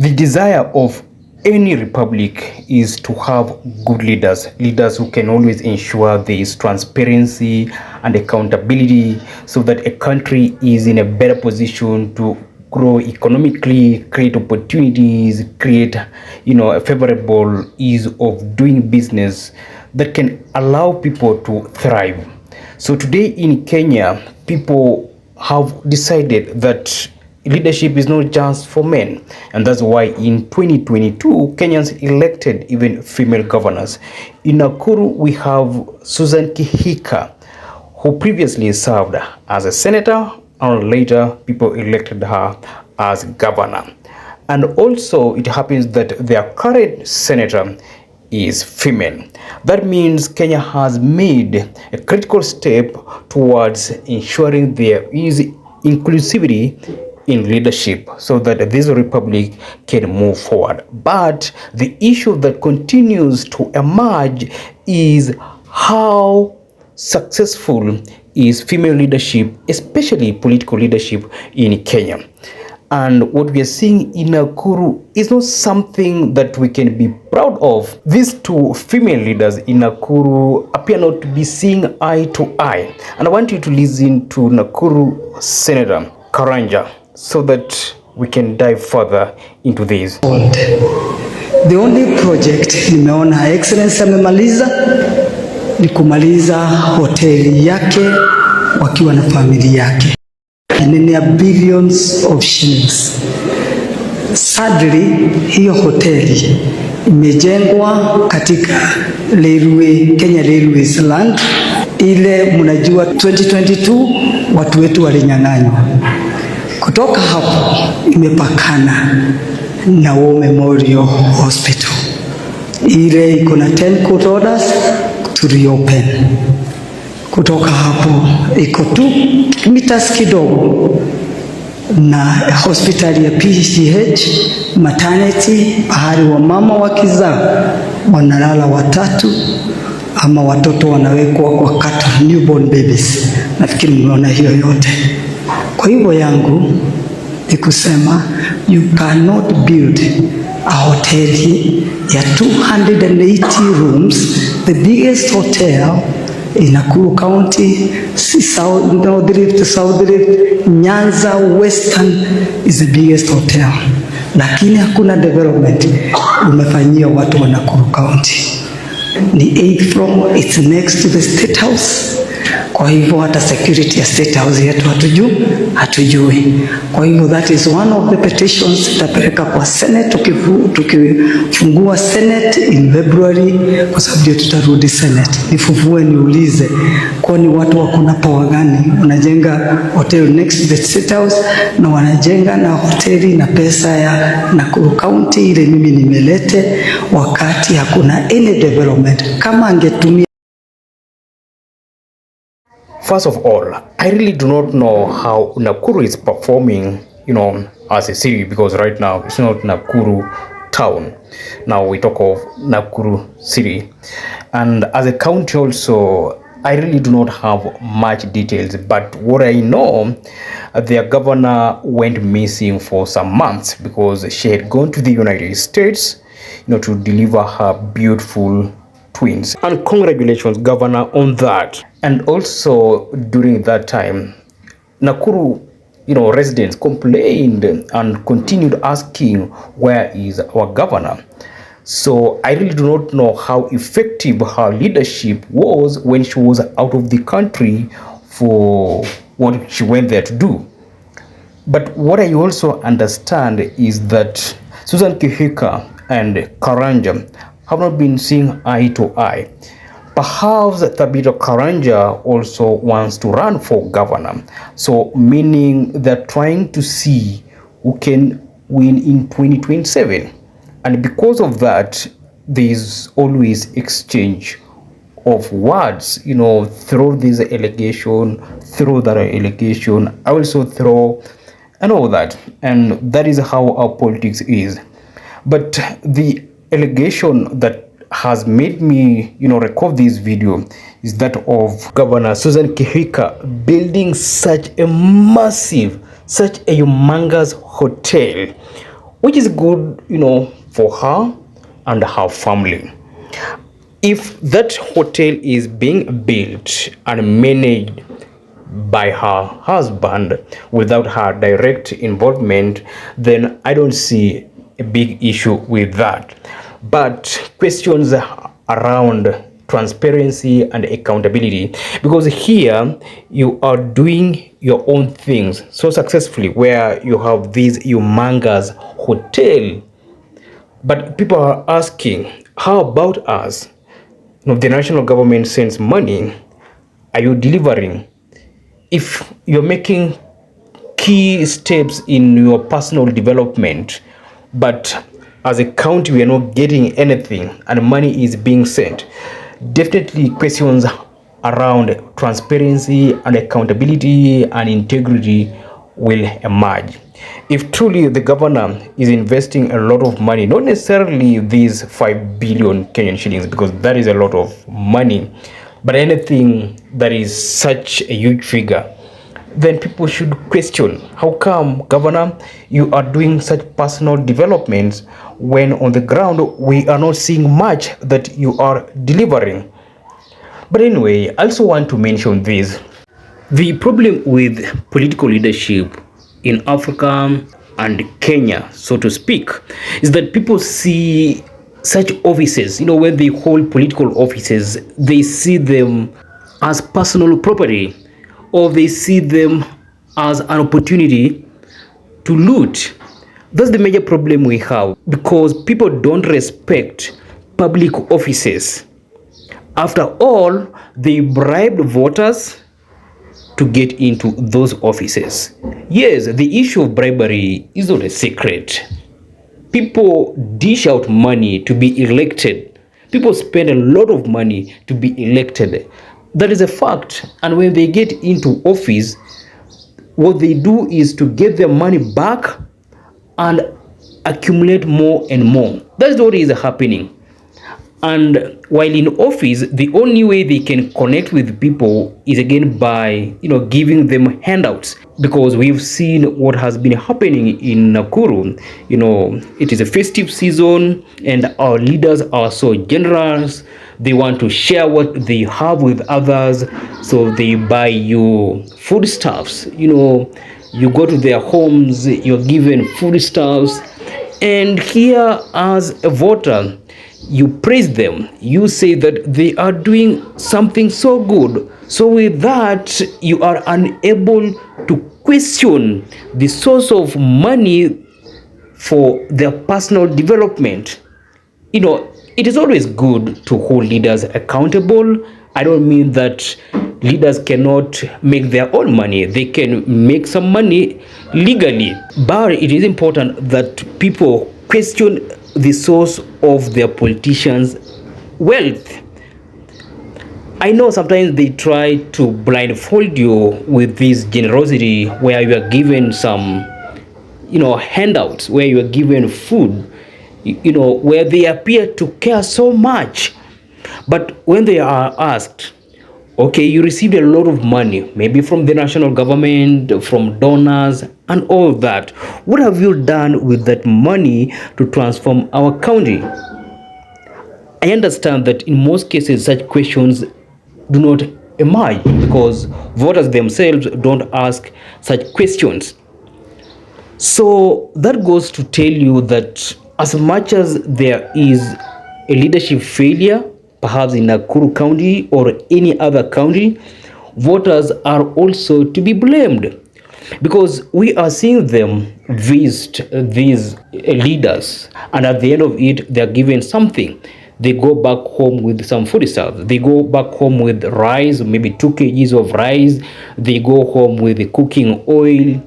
The desire of any republic is to have good leaders who can always ensure there is transparency and accountability, so that a country is in a better position to grow economically, create opportunities, create a favorable ease of doing business that can allow people to thrive. So today in Kenya, people have decided that leadership is not just for men, and that's why in 2022 Kenyans elected even female governors. In Nakuru we have Susan Kihika, who previously served as a senator, and later people elected her as governor. And also it happens that their current senator is female. That means Kenya has made a critical step towards ensuring there is inclusivity in leadership, so that this republic can move forward. But the issue that continues to emerge is how successful is female leadership, especially political leadership in Kenya. And what we are seeing in Nakuru is not something that we can be proud of. These two female leaders in Nakuru appear not to be seeing eye to eye. And I want you to listen to Nakuru Senator Karanja so that we can dive further into this. The only project nimeona Her Excellency amemaliza ni kumaliza hoteli yake wakiwa na familia yake. And in billions of shillings. Sadly, hiyo hoteli imejengwa katika Kenya Railways land. Ile mnajua 2022 watu wetu walinyang'anywa. Kutoka hapo imepakana na War Memorial Hospital. Ile iko na 10 court orders to reopen. Kutoka hapo iko 2 meters kidogo na hospitali ya PGH maternity, pahali wa mama wakizaa wanalala watatu ama watoto wanawekwa kwa kato, newborn babies. Nafikiri mnaona hiyo yote. Kwa hivyo yangu ni kusema you cannot build a hoteli ya 280 rooms, the biggest hotel in Nakuru County, South, North Rift, South Rift, Nyanza, Western is the biggest hotel. Lakini hakuna development umefanyia watu wa Nakuru County. Ni 8th floor, it's next to the State House. Kwa hivyo hata security ya State House yetu hatujui. Kwa hivyo that is one of the petitions tutapeleka kwa Senate, tukifungua Senate in February, kwa sababu tutarudi Senate. Nifufue niulize, kwani watu wakuna power gani? Unajenga hotel next to the State House na wanajenga na hoteli na pesa ya Nakuru County ile mimi nimelete, wakati hakuna any development. Kama angetumia. First of all, I really do not know how Nakuru is performing, as a city, because right now it's not Nakuru town. Now we talk of Nakuru city. And as a county also, I really do not have much details, but what I know, their governor went missing for some months because she had gone to the United States, to deliver her beautiful twins. And congratulations, governor, on that. And also during that time, Nakuru, residents complained and continued asking, where is our governor? So I really do not know how effective her leadership was when she was out of the country for what she went there to do. But what I also understand is that Susan Kihika and Karanja have not been seeing eye to eye. Perhaps Tabitha Karanja also wants to run for governor. So meaning they're trying to see who can win in 2027. And because of that, there's always exchange of words, throw this allegation, throw that allegation, I also throw, and all that. And that is how our politics is. But the allegation that has made me, record this video is that of Governor Susan Kihika building such a massive, such a humongous hotel which is good, for her and her family. If that hotel is being built and managed by her husband without her direct involvement, then I don't see a big issue with that. But questions around transparency and accountability, because here you are doing your own things so successfully, where you have this humongous hotel, but people are asking, how about us? The national government sends money. Are you delivering? If you're making key steps in your personal development, but as a county we are not getting anything and money is being sent, definitely questions around transparency and accountability and integrity will emerge. If truly the governor is investing a lot of money, not necessarily these 5 billion Kenyan shillings, because that is a lot of money, but anything that is such a huge figure, then people should question, how come, governor, you are doing such personal developments when on the ground we are not seeing much that you are delivering? But anyway, I also want to mention this. The problem with political leadership in Africa and Kenya, so to speak, is that people see such offices, when they hold political offices, they see them as personal property, or they see them as an opportunity to loot. That's the major problem we have, because people don't respect public offices. After all, they bribed voters to get into those offices. Yes, the issue of bribery is not a secret. People dish out money to be elected. People spend a lot of money to be elected. That is a fact. And when they get into office, what they do is to get their money back and accumulate more and more. That's what is happening. And while in office, the only way they can connect with people is again by, giving them handouts. Because we've seen what has been happening in Nakuru. It is a festive season and our leaders are so generous. They want to share what they have with others. So they buy you foodstuffs. You go to their homes, you're given foodstuffs. And here, as a voter, you praise them. You say that they are doing something so good. So with that, you are unable to question the source of money for their personal development. It is always good to hold leaders accountable. I don't mean that leaders cannot make their own money. They can make some money legally. But it is important that people question the source of their politicians' wealth. I know sometimes they try to blindfold you with this generosity, where you are given some, handouts, where you are given food, where they appear to care so much. But when they are asked, okay, you received a lot of money, maybe from the national government, from donors, and all that. What have you done with that money to transform our county? I understand that in most cases, such questions do not emerge because voters themselves don't ask such questions. So that goes to tell you that as much as there is a leadership failure, perhaps in Nakuru County or any other county, voters are also to be blamed, because we are seeing them visit these leaders, and at the end of it, they are given something. They go back home with some food stuff. They go back home with rice, maybe 2 kgs of rice. They go home with the cooking oil.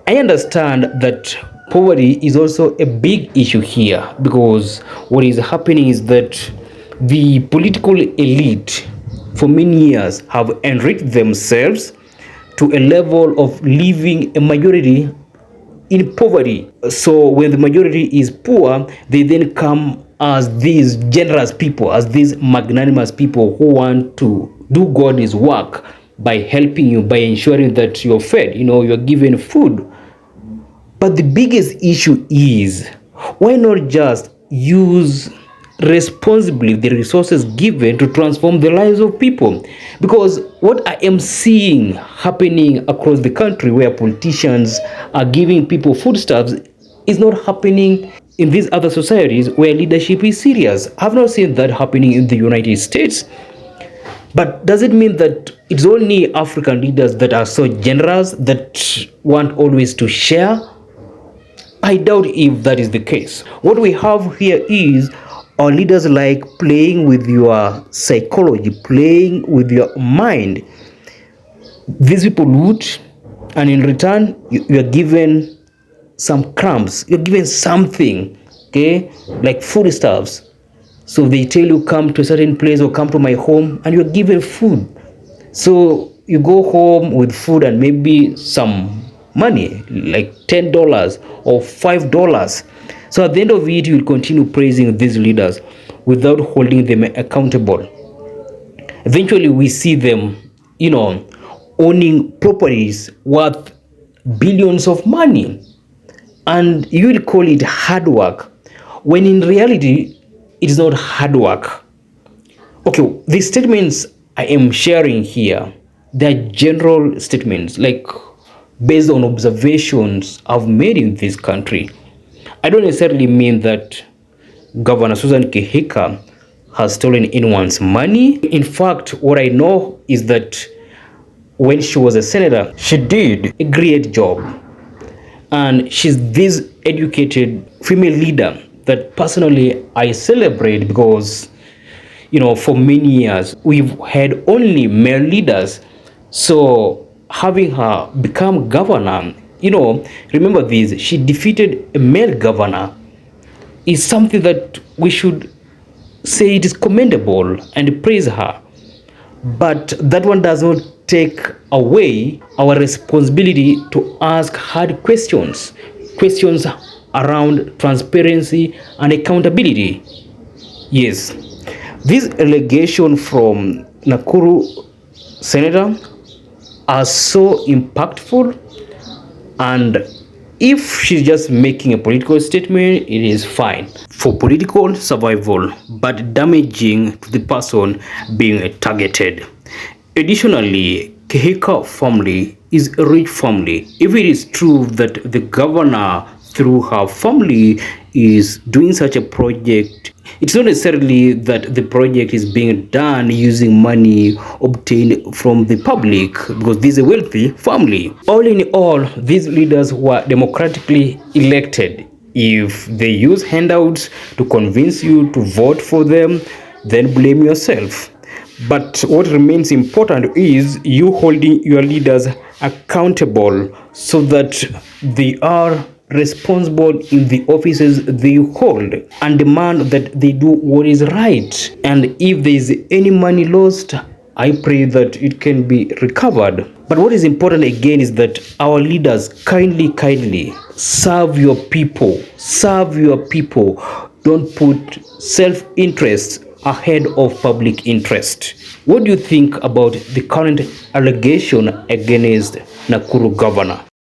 I understand that poverty is also a big issue here, because what is happening is that the political elite for many years have enriched themselves to a level of leaving a majority in poverty. So when the majority is poor, they then come as these generous people, as these magnanimous people who want to do God's work by helping you, by ensuring that you're fed, you're given food. But the biggest issue is, why not just use responsibly the resources given to transform the lives of people? Because what I am seeing happening across the country, where politicians are giving people foodstuffs, is not happening in these other societies where leadership is serious. I've not seen that happening in the United States. But does it mean that it's only African leaders that are so generous, that want always to share? I doubt if that is the case. What we have here is our leaders like playing with your psychology, playing with your mind. These people loot, and in return, you are given some crumbs. You're given something, okay, like foodstuffs. So they tell you, come to a certain place or come to my home, and you're given food. So you go home with food and maybe some money, like $10 or $5. So at the end of it, you'll continue praising these leaders without holding them accountable. Eventually, we see them, owning properties worth billions of money. And you will call it hard work, when in reality, it is not hard work. Okay, the statements I am sharing here, they're general statements, like based on observations I've made in this country. I don't necessarily mean that Governor Susan Kihika has stolen anyone's money. In fact, what I know is that when she was a senator, she did a great job. And she's this educated female leader that personally I celebrate, because for many years we've had only male leaders. So having her become governor, remember this, she defeated a male governor, is something that we should say it is commendable and praise her. But that one does not take away our responsibility to ask hard questions around transparency and accountability. Yes, this allegation from Nakuru Senator are so impactful, and if she's just making a political statement, it is fine for political survival, but damaging to the person being targeted. Additionally, Kihika family is a rich family. If it is true that the governor through her family is doing such a project, it's not necessarily that the project is being done using money obtained from the public, because this is a wealthy family. All in all, these leaders were democratically elected. If they use handouts to convince you to vote for them, then blame yourself. But what remains important is you holding your leaders accountable so that they are responsible in the offices they hold, and demand that they do what is right. And if there is any money lost, I pray that it can be recovered. But what is important again is that our leaders kindly serve your people. Serve your people. Don't put self-interest ahead of public interest. What do you think about the current allegation against Nakuru governor?